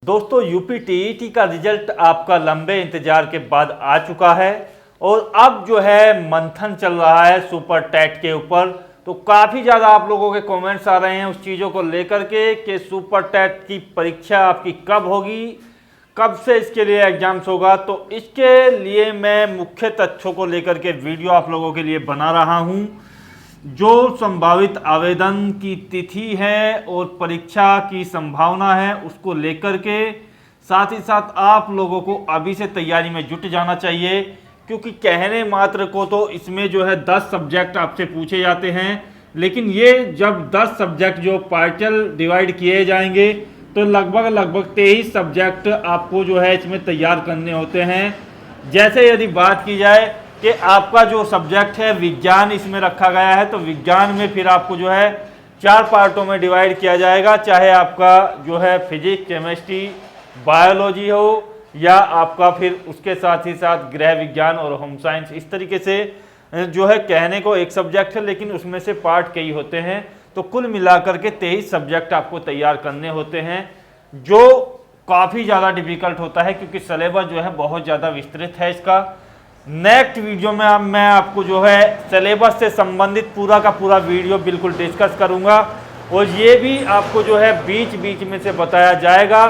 दोस्तों UP TET का result आपका लंबे इंतजार के बाद आ चुका है और अब जो है मंथन चल रहा है सुपर टैट के ऊपर। तो काफ़ी ज़्यादा आप लोगों के कमेंट्स आ रहे हैं उस चीज़ों को लेकर के कि सुपर टैट की परीक्षा आपकी कब होगी, कब से इसके लिए एग्जाम्स होगा। तो इसके लिए मैं मुख्य तथ्यों को लेकर के वीडियो आप लोगों के लिए बना रहा हूँ। जो संभावित आवेदन की तिथि है और परीक्षा की संभावना है उसको लेकर के, साथ ही साथ आप लोगों को अभी से तैयारी में जुट जाना चाहिए, क्योंकि कहने मात्र को तो इसमें जो है 10 सब्जेक्ट आपसे पूछे जाते हैं, लेकिन ये जब 10 सब्जेक्ट जो पार्शियल डिवाइड किए जाएंगे तो लगभग 23 सब्जेक्ट आपको जो है इसमें तैयार करने होते हैं। जैसे यदि बात की जाए कि आपका जो सब्जेक्ट है विज्ञान इसमें रखा गया है, तो विज्ञान में फिर आपको जो है 4 पार्टों में डिवाइड किया जाएगा, चाहे आपका जो है फिजिक्स, केमिस्ट्री, बायोलॉजी हो या आपका फिर उसके साथ ही साथ गृह विज्ञान और होम साइंस। इस तरीके से जो है कहने को एक सब्जेक्ट है लेकिन उसमें से पार्ट कई होते हैं। तो कुल मिलाकर के 23 सब्जेक्ट आपको तैयार करने होते हैं, जो काफ़ी ज़्यादा डिफिकल्ट होता है क्योंकि सिलेबस जो है बहुत ज़्यादा विस्तृत है इसका। नेक्स्ट वीडियो में मैं आपको जो है सिलेबस से संबंधित पूरा का पूरा वीडियो बिल्कुल डिस्कस करूंगा और ये भी आपको जो है बीच बीच में से बताया जाएगा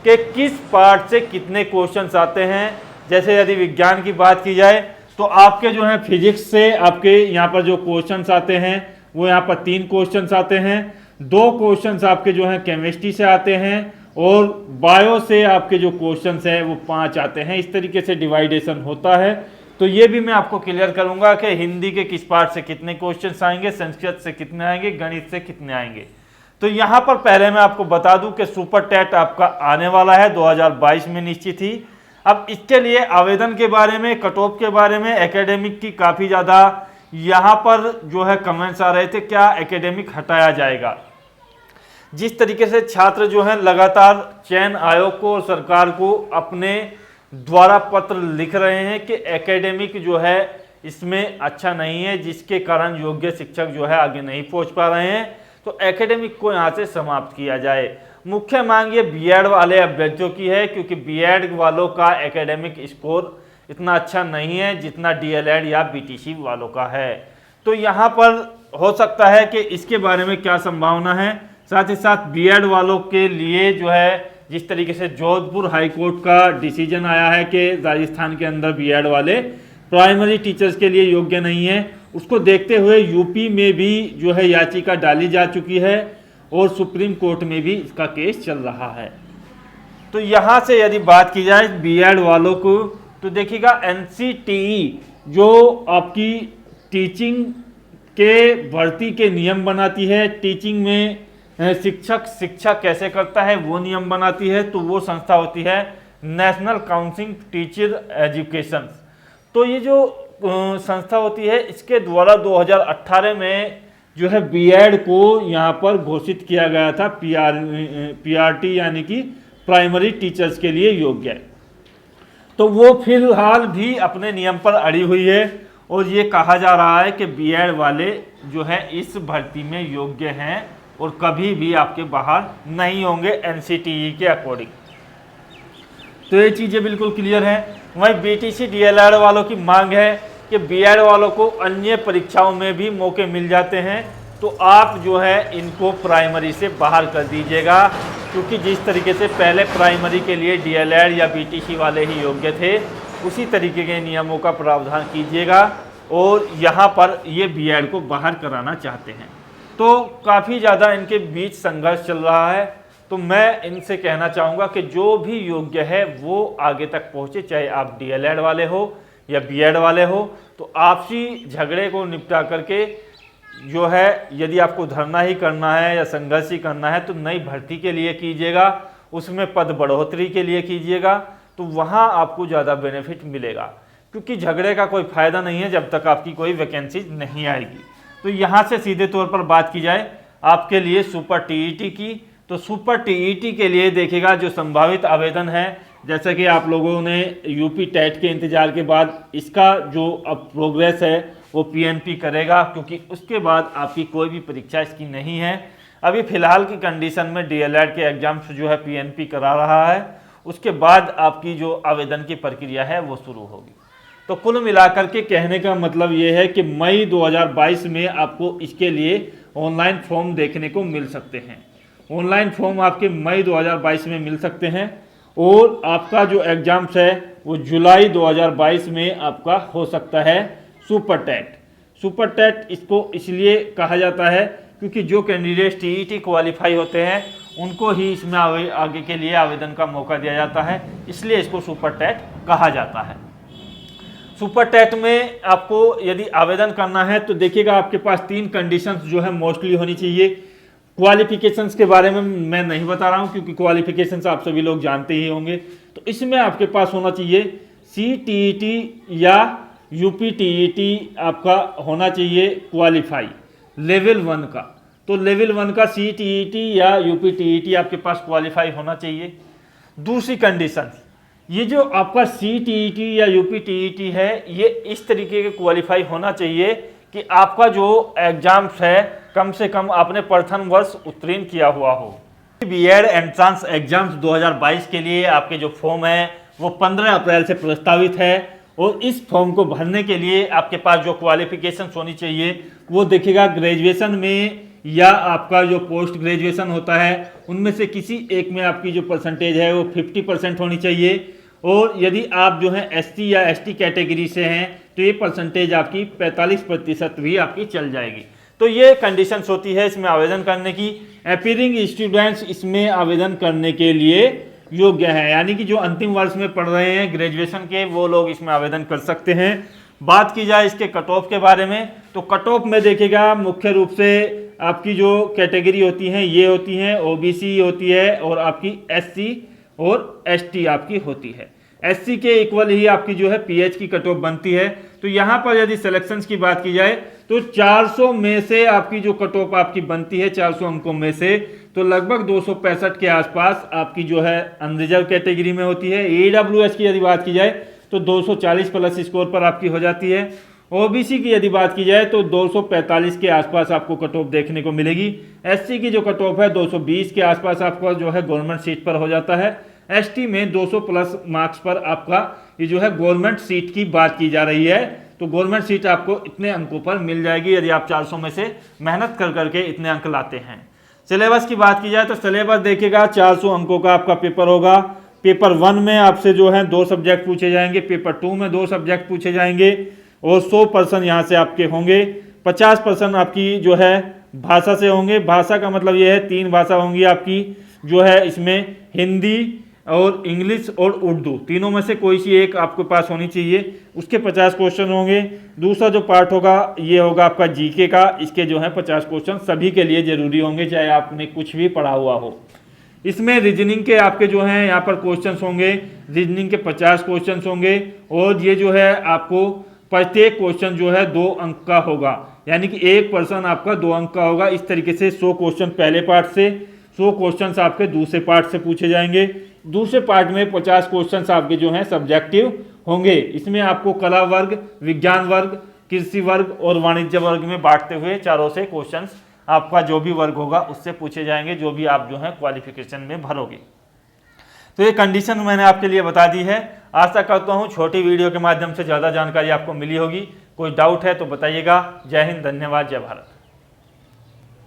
कि किस पार्ट से कितने क्वेश्चंस आते हैं। जैसे यदि विज्ञान की बात की जाए तो आपके जो है फिजिक्स से आपके यहाँ पर जो क्वेश्चंस आते हैं वो यहाँ पर 3 क्वेश्चंस आते हैं, 2 क्वेश्चंस आपके जो है केमिस्ट्री से आते हैं और बायो से आपके जो क्वेश्चंस हैं वो 5 आते हैं। इस तरीके से डिवाइडेशन होता है। तो ये भी मैं आपको क्लियर करूंगा कि हिंदी के किस पार्ट से कितने क्वेश्चंस आएंगे, संस्कृत से कितने आएंगे, गणित से कितने आएंगे। तो यहाँ पर पहले मैं आपको बता दूं कि सुपर टैट आपका आने वाला है 2022 में निश्चित ही। अब इसके लिए आवेदन के बारे में, कट ऑफ के बारे में, एकेडमिक की काफ़ी ज़्यादा यहाँ पर जो है कमेंट्स आ रहे थे, क्या एकेडमिक हटाया जाएगा। जिस तरीके से छात्र जो है लगातार चयन आयोग को और सरकार को अपने द्वारा पत्र लिख रहे हैं कि एकेडमिक जो है इसमें अच्छा नहीं है, जिसके कारण योग्य शिक्षक जो है आगे नहीं पहुंच पा रहे हैं, तो एकेडमिक को यहाँ से समाप्त किया जाए। मुख्य मांग ये बीएड वाले अभ्यर्थियों की है, क्योंकि बीएड वालों का एकेडमिक स्कोर इतना अच्छा नहीं है जितना डीएलएड या बीटीसी वालों का है। तो यहाँ पर हो सकता है कि इसके बारे में क्या संभावना है। साथ ही साथ बीएड वालों के लिए जो है जिस तरीके से जोधपुर हाई कोर्ट का डिसीजन आया है कि राजस्थान के अंदर बीएड वाले प्राइमरी टीचर्स के लिए योग्य नहीं है, उसको देखते हुए यूपी में भी जो है याचिका डाली जा चुकी है और सुप्रीम कोर्ट में भी इसका केस चल रहा है। तो यहाँ से यदि बात की जाए बीएड वालों को, तो देखिएगा एनसीटीई जो आपकी टीचिंग के भर्ती के नियम बनाती है, टीचिंग में शिक्षक शिक्षा कैसे करता है वो नियम बनाती है, तो वो संस्था होती है नेशनल काउंसिल टीचर एजुकेशन। तो ये जो संस्था होती है इसके द्वारा 2018 में जो है बीएड को यहाँ पर घोषित किया गया था पीआरटी यानी कि प्राइमरी टीचर्स के लिए योग्य है। तो वो फिलहाल भी अपने नियम पर अड़ी हुई है और ये कहा जा रहा है कि बीएड वाले जो है इस भर्ती में योग्य हैं और कभी भी आपके बाहर नहीं होंगे एनसीटीई के अकॉर्डिंग। तो ये चीज़ें बिल्कुल क्लियर हैं। वहीं बीटीसी डीएलएड वालों की मांग है कि बीएड वालों को अन्य परीक्षाओं में भी मौके मिल जाते हैं, तो आप जो है इनको प्राइमरी से बाहर कर दीजिएगा, क्योंकि जिस तरीके से पहले प्राइमरी के लिए डीएलएड या बीटीसी वाले ही योग्य थे, उसी तरीके के नियमों का प्रावधान कीजिएगा और यहाँ पर ये बीएड को बाहर कराना चाहते हैं। तो काफ़ी ज़्यादा इनके बीच संघर्ष चल रहा है। तो मैं इनसे कहना चाहूँगा कि जो भी योग्य है वो आगे तक पहुँचे, चाहे आप डीएलएड वाले हो या बीएड वाले हो। तो आपसी झगड़े को निपटा करके जो है यदि आपको धरना ही करना है या संघर्ष ही करना है तो नई भर्ती के लिए कीजिएगा, उसमें पद बढ़ोतरी के लिए कीजिएगा, तो वहाँ आपको ज़्यादा बेनिफिट मिलेगा, क्योंकि झगड़े का कोई फ़ायदा नहीं है जब तक आपकी कोई वैकेंसी नहीं आएगी। तो यहाँ से सीधे तौर पर बात की जाए आपके लिए सुपर टीईटी की, तो सुपर टीईटी के लिए देखिएगा जो संभावित आवेदन है, जैसा कि आप लोगों ने यूपी टैट के इंतजार के बाद इसका जो अब प्रोग्रेस है वो पीएनपी करेगा, क्योंकि उसके बाद आपकी कोई भी परीक्षा इसकी नहीं है। अभी फिलहाल की कंडीशन में डीएलएड के एग्जाम्स जो है पीएनपी करा रहा है, उसके बाद आपकी जो आवेदन की प्रक्रिया है वो शुरू होगी। तो कुल मिलाकर के कहने का मतलब ये है कि मई 2022 में आपको इसके लिए ऑनलाइन फॉर्म देखने को मिल सकते हैं। ऑनलाइन फॉर्म आपके मई 2022 में मिल सकते हैं और आपका जो एग्जाम्स है वो जुलाई 2022 में आपका हो सकता है सुपर टेट। सुपर टेट इसको इसलिए कहा जाता है क्योंकि जो कैंडिडेट टीईटी क्वालिफाई होते हैं उनको ही इसमें आगे के लिए आवेदन का मौका दिया जाता है, इसलिए इसको सुपर टेट कहा जाता है। सुपर टेट में आपको यदि आवेदन करना है तो देखिएगा आपके पास 3 कंडीशंस जो है मोस्टली होनी चाहिए। क्वालिफिकेशंस के बारे में मैं नहीं बता रहा हूं क्योंकि क्वालिफिकेशंस आप सभी लोग जानते ही होंगे। तो इसमें आपके पास होना चाहिए सीटीईटी या यूपीटीईटी आपका होना चाहिए क्वालिफाई लेवल 1 का। तो लेवल 1 का सीटीईटी या यूपीटीईटी आपके पास क्वालिफाई होना चाहिए। दूसरी कंडीशन, ये जो आपका सीटीईटी या यूपीटीईटी है ये इस तरीके के क्वालिफाई होना चाहिए कि आपका जो एग्जाम्स है कम से कम आपने प्रथम वर्ष उत्तीर्ण किया हुआ हो। बीएड एंट्रेंस एग्जाम्स 2022 के लिए आपके जो फॉर्म है वो 15 अप्रैल से प्रस्तावित है और इस फॉर्म को भरने के लिए आपके पास जो क्वालिफिकेशन होनी चाहिए वो देखिएगा ग्रेजुएशन में या आपका जो पोस्ट ग्रेजुएशन होता है उनमें से किसी एक में आपकी जो परसेंटेज है वो 50% होनी चाहिए। और यदि आप जो है एसटी या एसटी कैटेगरी से हैं तो ये परसेंटेज आपकी 45% भी आपकी चल जाएगी। तो ये कंडीशंस होती है इसमें आवेदन करने की। अपीयरिंग स्टूडेंट्स इसमें आवेदन करने के लिए योग्य हैं, यानी कि जो अंतिम वर्ष में पढ़ रहे हैं ग्रेजुएशन के वो लोग इसमें आवेदन कर सकते हैं। बात की जाए इसके कट ऑफ के बारे में तो कट ऑफ में देखिएगा मुख्य रूप से आपकी जो कैटेगरी होती हैं ये होती हैं ओबीसी होती है और आपकी एससी और एसटी आपकी होती है। एससी के इक्वल ही आपकी जो है पीएच की कट ऑफ बनती है। तो यहाँ पर यदि सिलेक्शंस की बात की जाए तो 400 में से आपकी जो कट ऑफ आपकी बनती है 400 अंकों में से तो लगभग 265 के आसपास आपकी जो है अनरिजर्व कैटेगरी में होती है। ईडब्ल्यूएस की यदि बात की जाए तो 240 प्लस स्कोर पर आपकी हो जाती है। ओबीसी की यदि बात की जाए तो 245 के आसपास आपको कट ऑफ देखने को मिलेगी। एससी की जो कट ऑफ है 220 के आसपास आपका जो है गवर्नमेंट सीट पर हो जाता है। एसटी में 200 प्लस मार्क्स पर आपका ये जो है गवर्नमेंट सीट की बात की जा रही है। तो गवर्नमेंट सीट आपको इतने अंकों पर मिल जाएगी यदि आप 400 में से मेहनत कर करके इतने अंक लाते हैं। सिलेबस की बात की जाए तो सिलेबस देखिएगा 400 अंकों का आपका पेपर होगा। पेपर 1 में आपसे जो है 2 सब्जेक्ट पूछे जाएंगे, पेपर 2 में 2 सब्जेक्ट पूछे जाएंगे और 100% यहाँ से आपके होंगे। 50% आपकी जो है भाषा से होंगे। भाषा का मतलब ये है 3 भाषा होंगी आपकी जो है इसमें हिंदी और इंग्लिश और उर्दू, तीनों में से कोई सी एक आपके पास होनी चाहिए। उसके 50 क्वेश्चन होंगे। दूसरा जो पार्ट होगा ये होगा आपका जीके का, इसके जो है 50 क्वेश्चन सभी के लिए जरूरी होंगे चाहे आपने कुछ भी पढ़ा हुआ हो। इसमें रीजनिंग के आपके जो हैं यहाँ पर क्वेश्चंस होंगे, रीजनिंग के 50 क्वेश्चंस होंगे और ये जो है आपको प्रत्येक क्वेश्चन जो है 2 अंक का होगा, यानी कि एक पर्सन आपका 2 अंक का होगा। इस तरीके से 100 क्वेश्चन पहले पार्ट से, 100 क्वेश्चन आपके दूसरे पार्ट से पूछे जाएंगे। दूसरे पार्ट में 50 क्वेश्चन आपके जो हैं सब्जेक्टिव होंगे। इसमें आपको कला वर्ग, विज्ञान वर्ग, कृषि वर्ग और वाणिज्य वर्ग में बांटते हुए चारों से क्वेश्चंस आपका जो भी वर्ग होगा उससे पूछे जाएंगे, जो भी आप जो है क्वालिफिकेशन में भरोगे। तो ये कंडीशन मैंने आपके लिए बता दी है। आशा करता हूँ छोटी वीडियो के माध्यम से ज़्यादा जानकारी आपको मिली होगी। कोई डाउट है तो बताइएगा। जय हिंद, धन्यवाद, जय भारत।